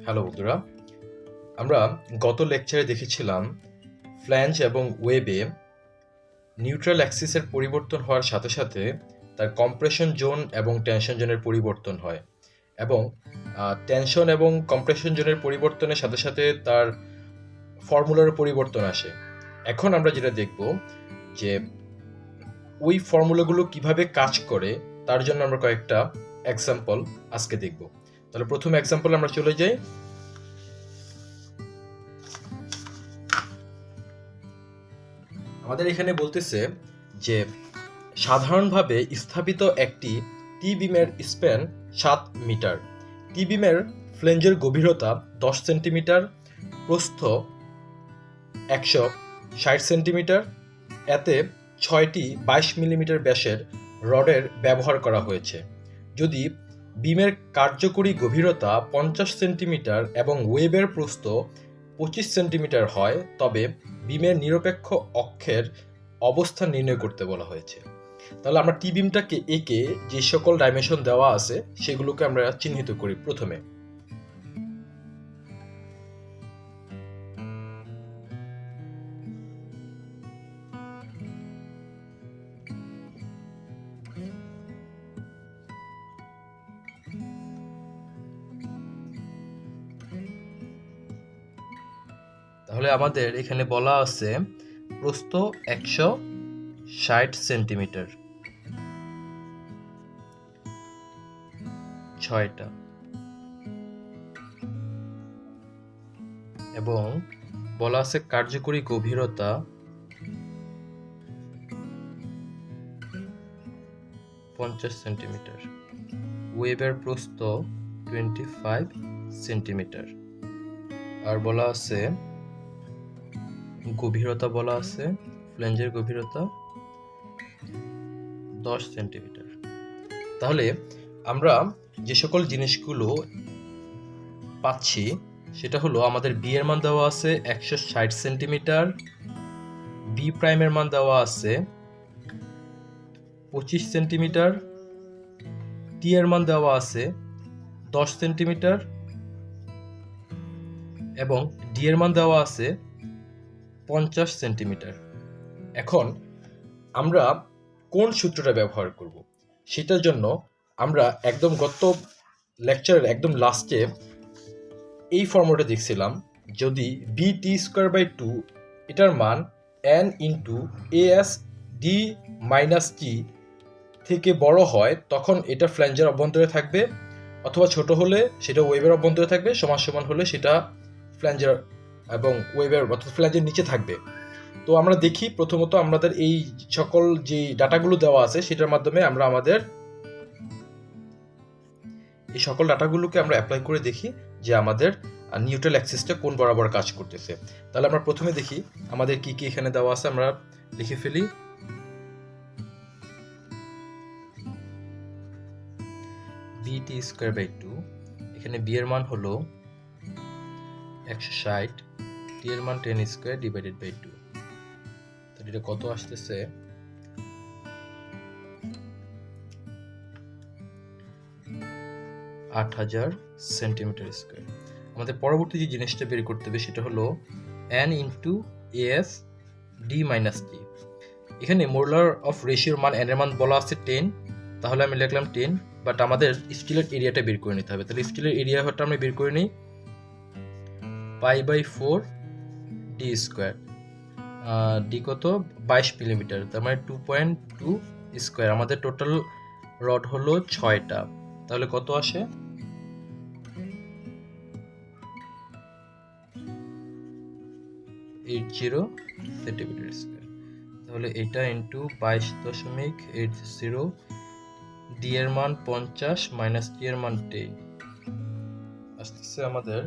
Hello বন্ধুরা, আমরা গত লেকচারে দেখেছিলাম ফ্ল্যাঞ্জ এবং ওয়েবে নিউট্রাল অ্যাক্সিসের পরিবর্তন হওয়ার সাথে সাথে তার কম্প্রেশন জোন এবং টেনশন জোনের পরিবর্তন হয় এবং টেনশন এবং কম্প্রেশন জোনের পরিবর্তনের সাথে সাথে তার ফর্মুলার পরিবর্তন আসে। এখন আমরা যেটা দেখব যে ওই ফর্মুলাগুলো কিভাবে কাজ করে তার জন্য আমরা কয়েকটা এক্সাম্পল আজকে দেখব। তাহলে প্রথম এক্সাম্পল আমরা চলে যাই। আমাদের এখানে বলতেছে যে সাধারণভাবে স্থাপিত একটি টি বিমের স্প্যান 7 মিটার। টি বিমের ফ্লেঞ্জের গভীরতা 10 সেন্টিমিটার, প্রস্থ 160 সেন্টিমিটার। এতে 6টি 22 মিলিমিটার ব্যাসের রডের ব্যবহার করা হয়েছে। যদি বিমের কার্যকরী গভীরতা 50 সেন্টিমিটার এবং ওয়েবের প্রস্থ 25 সেন্টিমিটার হয়, তবে বিমের নিরপেক্ষ অক্ষের অবস্থান নির্ণয় করতে বলা হয়েছে। তাহলে আমরা টি বিমটাকে এঁকে যে সকল ডাইমেনশন দেওয়া আছে সেগুলোকে আমরা চিহ্নিত করি প্রথমে। তাহলে আমাদের এখানে বলা আছে প্রস্থ 160 সেন্টিমিটার, 6টা, এবং বলা আছে কার্যকরী গভীরতা 50 সেন্টিমিটার, ওয়েবের প্রস্থ 25 সেন্টিমিটার, আর বলা আছে গভীরতা, বলা আছে ফ্লেঞ্জের গভীরতা 10 সেন্টিমিটার। তাহলে আমরা যে সকল জিনিসগুলো পাচ্ছি সেটা হলো আমাদের বি এর মান দেওয়া আছে 160 সেন্টিমিটার, বি প্রাইমের মান দেওয়া আছে 25 সেন্টিমিটার, টি এর মান দেওয়া আছে 10 সেন্টিমিটার এবং ডি এর মান দেওয়া আছে 50 সেন্টিমিটার। এখন আমরা কোন সূত্রটা ব্যবহার করব সেটার জন্য আমরা একদম গত লেকচারের একদম লাস্টে এই ফর্মুলাটা দেখছিলাম। যদি বি টি স্কোয়ার বাই 2 এটার মান N into A S D minus T থেকে বড় হয় তখন এটা ফ্ল্যাঞ্জের অভ্যন্তরে থাকবে, অথবা ছোট হলে সেটা ওয়েবের অভ্যন্তরে থাকবে, সমান সমান হলে সেটা ফ্ল্যাঞ্জের এবং ওয়েবের অর্থাৎ ফ্ল্যাঞ্জের নিচে থাকবে। তো আমরা দেখি প্রথমত আমাদের এই সকল যে ডাটাগুলো দেওয়া আছে সেটার মাধ্যমে আমরা আমাদের এই সকল ডাটাগুলোকে আমরা অ্যাপ্লাই করে দেখি যে আমাদের নিউট্রাল অ্যাক্সিসটা কোন বরাবর কাজ করতেছে। তাহলে আমরা প্রথমে দেখি আমাদের কি কি এখানে দেওয়া আছে, আমরা লিখে ফেলি। বি টি স্কোয়ার বাই 2, এখানে বি এর মান হলো 160, টি এর মান 10 স্কোয়ার ডিভাইডেড বাই 2। তাহলে এটা কত আসতেছে? 8000 সেন্টিমিটার স্কোয়ার। আমাদের পরবর্তী যে জিনিসটা বের করতে হবে সেটা হলো N into S D minus T. এখানে মোলার অফ রেশিওর মান এন এর মান বলা আছে 10, তাহলে আমি লিখলাম 10, বাট আমাদের স্টিলের এরিয়াটা বের করে নিতে হবে। তাহলে স্টিলের এরিয়াটা আমরা বের করে নিই, pi by 4 d square, d কত 22 মিলিমিটার, তার মানে 2.2 স্কোয়ার। আমাদের টোটাল রড হলো 6টা, তাহলে কত আসে? 80 সেন্টিমিটার স্কোয়ার। তাহলে এটা ইন্টু 22.80, ডি এর মান 50 মাইনাস টি এর মান 10 আসতেছে আমাদের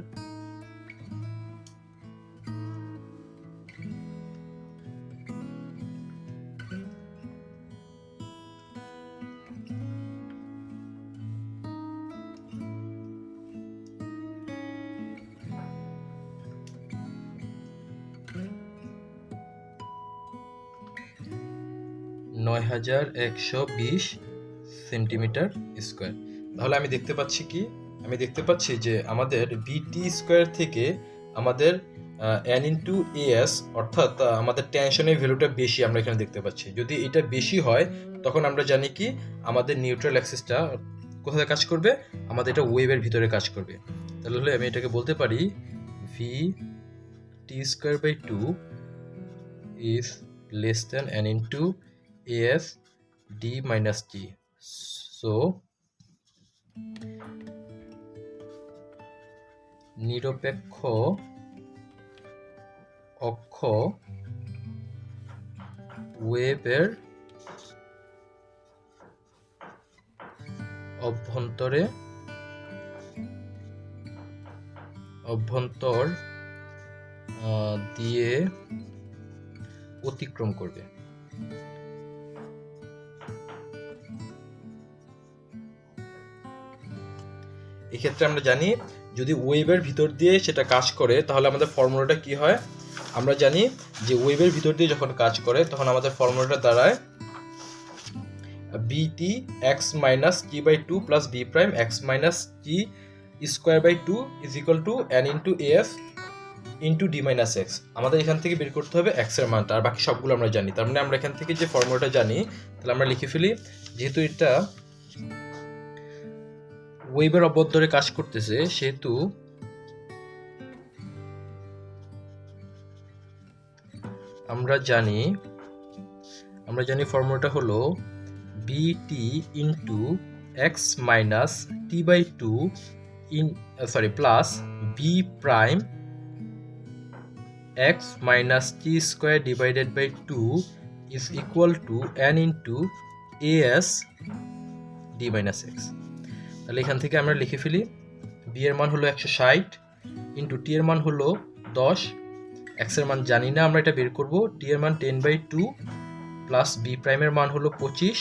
9120 সেন্টিমিটার স্কোয়ার। তাহলে আমি দেখতে পাচ্ছি কি আমি দেখতে পাচ্ছি যে আমাদের বিটি স্কোয়ার থেকে আমাদের এন ইন্টু এস অর্থাৎ আমাদের টেনশনের ভ্যালুটা বেশি আমরা এখানে দেখতে পাচ্ছি। যদি এটা বেশি হয় তখন আমরা জানি কি আমাদের নিউট্রাল অ্যাক্সিসটা কোথায় কাজ করবে, আমাদের এটা ওয়েভের ভিতরে কাজ করবে। তাহলে আমি এটাকে বলতে পারি v t square by two is less than n into as d minus t. So নিরপেক্ষ অক্ষ ওয়েভের অভ্যন্তর দিয়ে অতিক্রম করবে। এক্ষেত্রে আমরা জানি যদি ওয়েভের ভিতর দিয়ে সেটা কাজ করে তাহলে আমাদের ফর্মুলাটা কি হয়, আমরা জানি যে ওয়েভের ভিতর দিয়ে যখন কাজ করে তখন আমাদের ফর্মুলাটা দাঁড়ায় b t x minus t by two plus b prime x minus t square by two is equal to n into f into d minus x. আমাদের এখান থেকে বের করতে হবে এক্স এর মানটা, আর বাকি সবগুলো আমরা জানি। তার মানে আমরা এখান থেকে যে ফর্মুলাটা জানি তাহলে আমরা লিখে ফেলি, যেহেতু এটা ওয়েভের অভ্যন্তরে কাজ করতেছে সেহেতু আমরা জানি ফর্মুলাটা হলো b t into x minus t by two plus b prime x minus t square divided by 2 is equal to n into as d minus x। তাহলে এখান থেকে আমরা লিখে ফেলি b এর মান হলো 160 ইন্টু t এর মান হলো 10, x এর মান জানি না, আমরা এটা বের করব, t এর মান 10/2 প্লাস b প্রাইমের মান হলো 25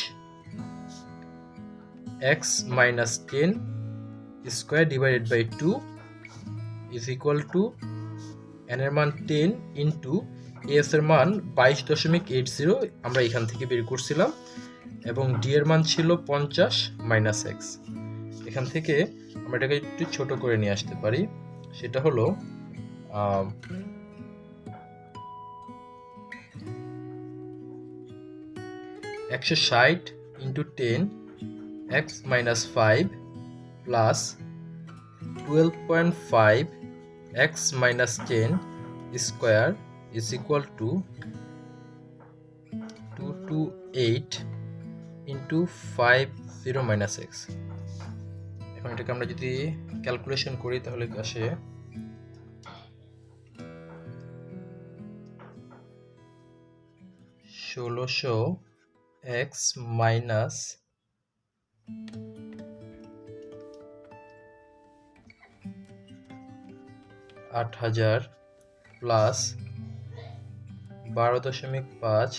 x minus 10 square divided by 2 is equal to n এর মান 10 ইন্টু এস এর মান 22.80 আমরা এখান থেকে বের করছিলাম, এবং ডি এর মান ছিল 50 মাইনাস এক্স। এখান থেকে আমরা এটাকে একটু ছোট করে নিয়ে আসতে পারি, সেটা হলো 160 into 10 x minus 5 plus 12.5 x minus 10 square is equal to 228 into 50 minus x। এখন এটাকে আমরা যদি ক্যালকুলেশন করি তাহলে আসে 1600 x minus 8000 plus 12.5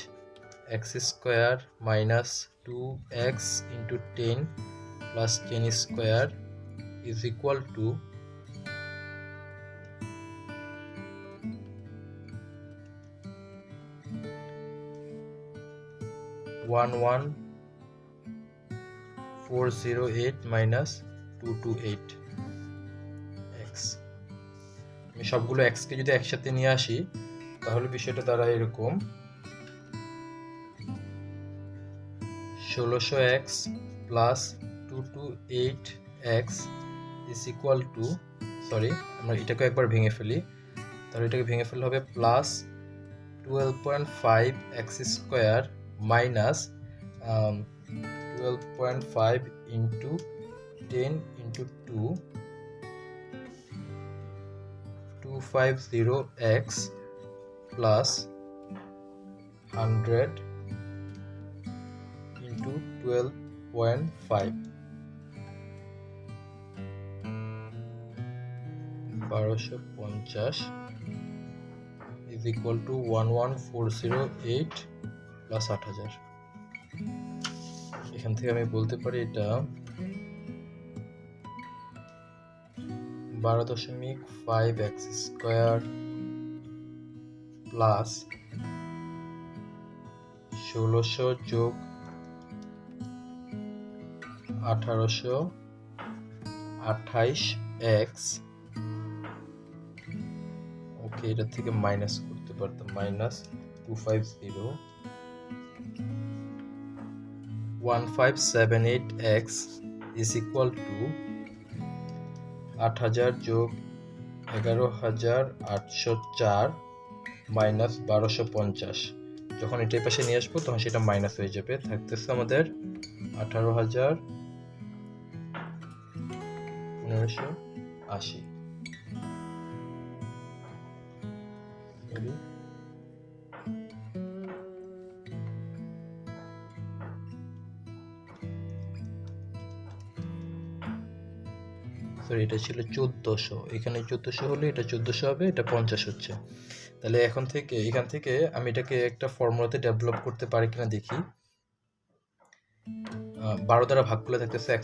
x square minus 2x into 10 plus 10 square is equal two 11408 minus 228 x. আমি সবগুলো x কে যদি একসাথে নিয়ে আসি তাহলে বিষয়টা দাঁড়ায় এরকম 1600x plus 228x is equal two, আমরা এটাকে একবার ভেঙে ফেলি, তাহলে এটাকে ভেঙে ফেললে হবে plus 12.5x square minus 12.5 into 10 into 2 250x plus 100 into 12.5 1250 is equal to 11408 plus 8000। এখান থেকে আমি বলতে পারি এটা 12.5 x স্কোয়ার প্লাস 1600 যোগ 1800 28x, ওকে এটা থেকে মাইনাস করতে পারতাম, -250 1578x is equal to 8000 যোগ 11804 মাইনাস 1250। যখন এটার পাশে নিয়ে আসবো তখন সেটা মাইনাস হয়ে যাবে, থাকতেছে আমাদের 18580। সরি এটা ছিল 1400, এখানে 1400 হলে এটা 1400 হবে, এটা 50 হচ্ছে। তাহলে এখান থেকে আমি এটাকে একটা ফর্মুলাতে ডেভেলপ করতে পারি কিনা দেখি। 12 দ্বারা ভাগ করলে থাকতেছে x²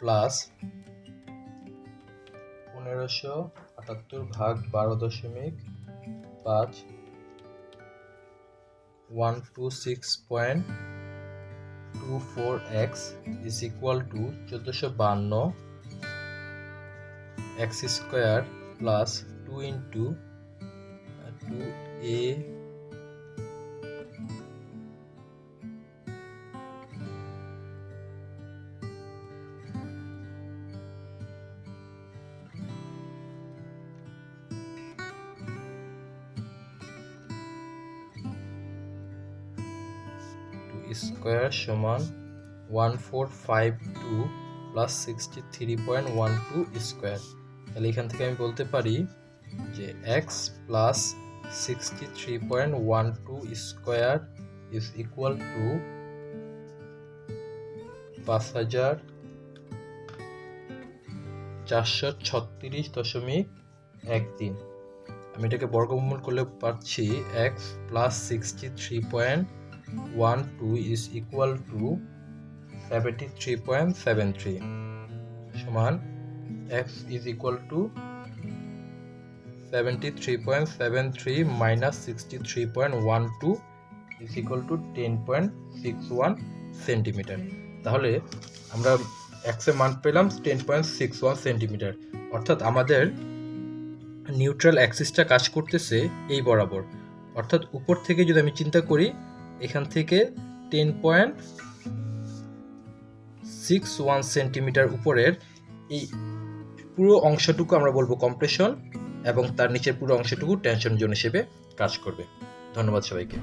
প্লাস 1578 ভাগ 12.5 126.24x is equal to 1452 x² plus 2 into 2a square সমান 1452 প্লাস 63.12 স্কয়ার। তাহলে এখান থেকে আমি বলতে পারি যে x plus 63.12 square is equal two 5436.13। আমি এটাকে বর্গমূল করলে পাচ্ছি x plus 63.12 is equal to 73.73 সমান x is equal to 73.73 minus 63.12 is equal to 10.61 centimetre. তাহলে আমরা x এর মান পেলাম 10.61 সেন্টিমিটার, অর্থাৎ আমাদের নিউট্রাল অ্যাক্সিসটা কাজ করতেছে এই বরাবর, অর্থাৎ উপর থেকে যদি আমি চিন্তা করি এখান থেকে 10.61 সেন্টিমিটার উপরের এই পুরো অংশটুকু আমরা বলবো কম্প্রেশন, এবং তার নিচের পুরো অংশটুকু টেনশন জোন হিসেবে কাজ করবে। ধন্যবাদ সবাইকে।